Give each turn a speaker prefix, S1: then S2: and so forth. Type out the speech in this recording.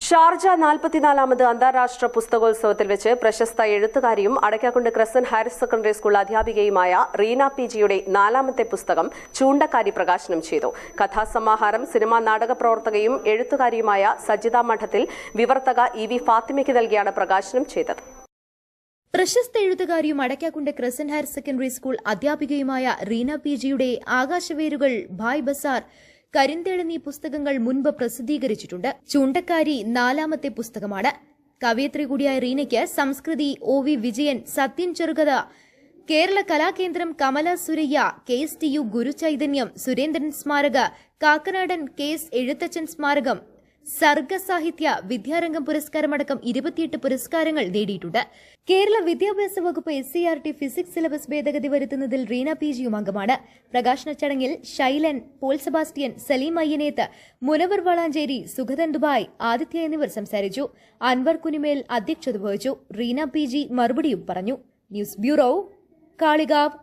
S1: Sharjah 44ാമത് അന്താരാഷ്ട്ര പുസ്തകോത്സവത്തിൽ വെച്ച് പ്രശസ്ത എഴുത്തുകാരിയും Adakkakundu crescent higher secondary school അധ്യാപികയുമായ റീന പി.ജിയുടെ 4ാമത്തെ പുസ്തകം ചൂണ്ടക്കാരി പ്രകാശനം ചെയ്തു. കഥാസമാഹാരം സിനിമാ നാടക പ്രവർത്തകയും എഴുത്തുകാരിയുമായ സജിത മഠത്തിൽ വിവർത്തക ഇ.വി. ഫാത്തിമയ്ക്ക് നൽകിയാണ് പ്രകാശനം ചെയ്തത്.
S2: പ്രശസ്ത എഴുത്തുകാരിയും Adakkakundu crescent higher secondary school അധ്യാപികയുമായ റീന പി.ജിയുടെ ആകാശവേരുകൾ, ഭായ് ബസാർ, കരിന്തേളെന്നീ പുസ്തകങ്ങൾ മുൻപ് പ്രസിദ്ധീകരിച്ചിട്ടുണ്ട്. ചൂണ്ടക്കാരി 4ാമത്തെ പുസ്തകമാണ്. കവയിത്രി കൂടിയായ റീനയ്ക്ക് സംസ്കൃതി, ഒ.വി. വിജയൻ, സത്യൻ ചെറുകഥ, കേരള കലാകേന്ദ്രം കമല സുരയ്യ, KSTU ഗുരുചൈതന്യം, സുരേന്ദ്രൻ സ്മാരക, കാക്കനാടൻ KS എഴുത്തച്ഛൻ സ്മാരകം, സർഗസാഹിത്യ വിദ്യാരംഗം പുരസ്കാരമടക്കം 28 പുരസ്കാരങ്ങൾ നേടിയിട്ടുണ്ട്. കേരള വിദ്യാഭ്യാസ വകുപ്പ് SCERT ഫിസിക്സ് സിലബസ് ഭേദഗതി വരുത്തുന്നതിൽ റീന പി.ജിയും അംഗമാണ്. പ്രകാശന ചടങ്ങിൽ Shailan, Paul Sebastian, Saleem Ayyaneth, Munavar Valanchery, Sugathan Dubai, Aditya എന്നിവർ സംസാരിച്ചു. അൻവർ കുനിമേൽ അധ്യക്ഷത വഹിച്ചു. റീന പി.ജി മറുപടിയും പറഞ്ഞു. News bureau, Kalikavu.